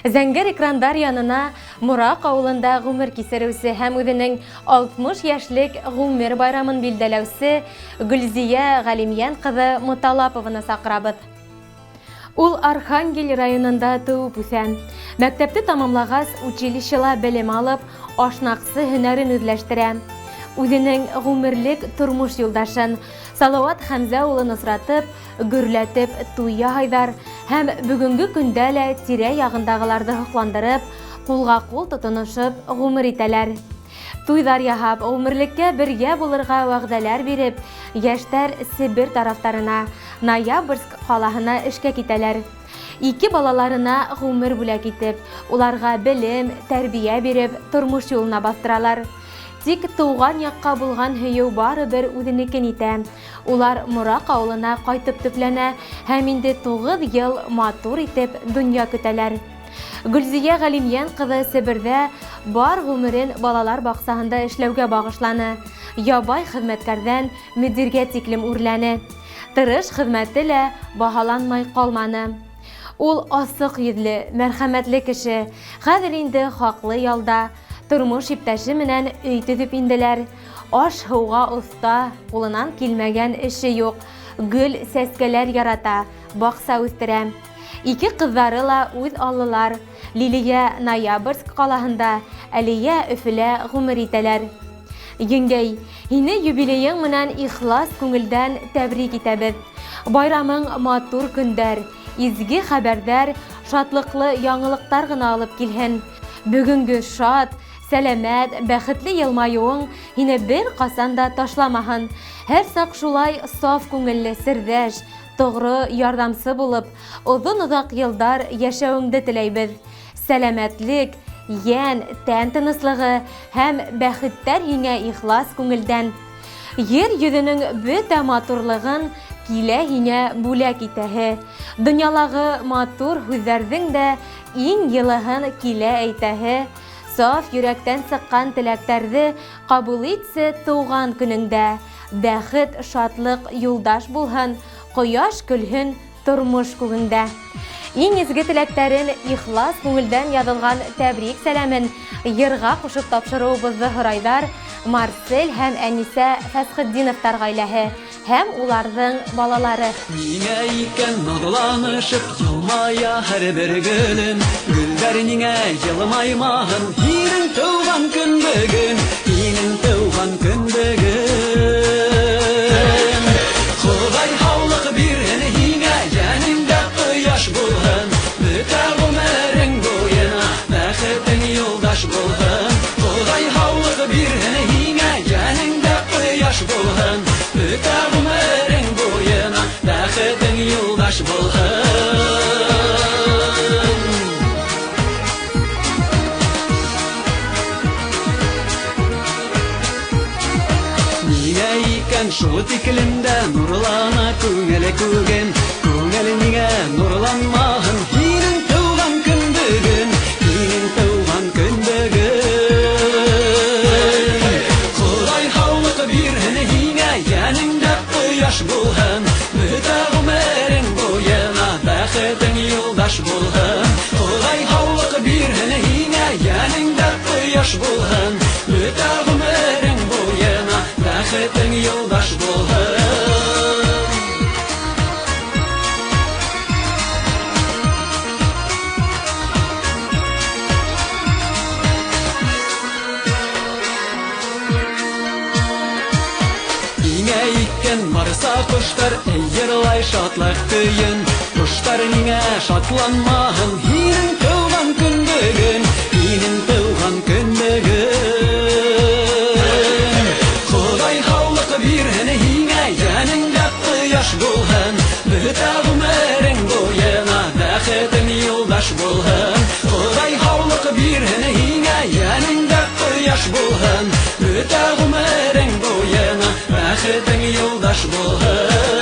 Зәңгәр экрандар янына Мурак авылында гомер кисерүсе һәм үзенең 60 яшьлек гомер байрамын билдәләүсе Гөлзия Галимьян кызы Муталапованы сакырабыз. Ул Архангель районында туып үсә. Мәктәпте тамамлагач, училищела белем алып, ашнаксы һөнәрен үзләштерә. Үзенең гомерлек тормыш юлдашын Салават Хәмзә улын осратып, гөрләтеп туя хайдар һәм бүгенге көндә лә тирә-ягындагыларны хокландырып, кулга-кул тотынышып гомер итәләр. Туйдар яһап, гомерлеккә бергә булырга вәгъдәләр биреп, яшьтәр Себер тарафтарына, Ноябрьск калаһына эшкә китәләр. Ике балаларына гомер бүләк итеп, уларга белем, тәрбия биреп, тормыш юлына бастыралар. Тик туган якка булган һөю барыбер үзенекен итә. Улар Мурак авылына кайтып төпләнә һәм инде 9 ел матур итеп дөнья көтәләр. Гөлзия Галимьян кызы Себердә бар гомерен балалар баксаһында эшләүгә багышланы. Ябай хезмәткәрдән мөдиргә тиклем үрләне. Тырыш хезмәте лә баһаланмай калманы. Ул асык йөзле, мәрхәмәтле кеше. Хәзер инде хаклы ялда. Тормыш иптәше менән өй төзеп инделәр. Аш-һыуга оста, кулынан килмәгән эше юк. Гөл сәскәләр ярата, бакса үстерә. Ике кызлары ла үз аллылар. Лилия Ноябрьск калаһында, Әлия Өфөлә гомер итәләр. Еңгәй, һине юбилеең менән ихлас күңелдән тәбрик итәбез. Байрамың матур көндәр, изге хәбәрдәр, шатлыклы яңалыктар гына алып килһен. Бүгенге шат, сәламәт, бәхетле елмаюың һине бер касан да ташламаһын. Һәр сак шулай саф күңелле, сердәш, тогры ярдәмчы булып, озын-озак елдар яшәүеңде теләйбез. Сәламәтлек, ян, тән тыныслыгы һәм бәхеттәр һиңә ихлас күңелдән. Йер йөзенең бөтә матурлыгын килә һиңә бүләк итәһе. Дөньялагы матур һүзләрҙең дә иң йылыһын килә әйтәһе. Саф йөрәктән сыккан теләктәрҙе кабул итсе туган көнеңдә. Бәхет, шатлык юлдаш булһын, кояш көлһен тормыш күгендә. Иң изге теләктәрен ихлас күңелдән яҙылған тәбрик сәләмен йырға ҡушып тапшырыуыбыҙҙы һорайҙар Марсель һәм Әнисә Фәсхетдиновтар ғаиләһе һәм уларҙың балалары. Ниңә икән наҙланышып йылмая һәр бер гөлөм, гөлдәр ниңә йылмаймаһын, һинең тыуған көн бөгөн, һинең тыуған көн бөгөн. Хоҙай һаулыҡ бирһен һиңә, йәнеңдә ҡояш булһын, бөтә ғүмерең буйына бәхетең юлдаш булһын. Хоҙай һаулыҡ бирһен һиңә, йәнеңдә ҡояш булһын, бөтә ғүмерең буйына бәхетең юлдаш булһын. Ниңә икән шул тиклемдә нурлана күңеле күген, күңел ниңә нурланмаһын, һинең тыуған көн бөгөн, һинең тыуған көн бөгөн. Хоҙай һаулыҡ бирһен һиңә, йәнеңдә ҡояш булһын, бөтә ғүмерең буйына бәхетең юлдаш булһын. Хоҙай һаулыҡ бирһен һиңә, йәнеңдә ҡояш булһын, бөтә ғүмерең буйына бәхетең юлдаш булһын. Ниңә икән барса ҡоштар йырлай шатлыҡ көйөн, ҡоштар ниңә шатланмаһын, һинең тыуған көн бөгөн, һинең тыуған көн бөгөн. Хоҙай һаулыҡ бирһен һиңә, йәнеңдә ҡояш булһын, бөтә ғүмерең буйына бәхетең юлдаш булһын. Хоҙай һаулыҡ бирһен һиңә, йәнеңдә ҡояш булһын, бөтә ғүмерең буйына бәхетең юлдаш булһын.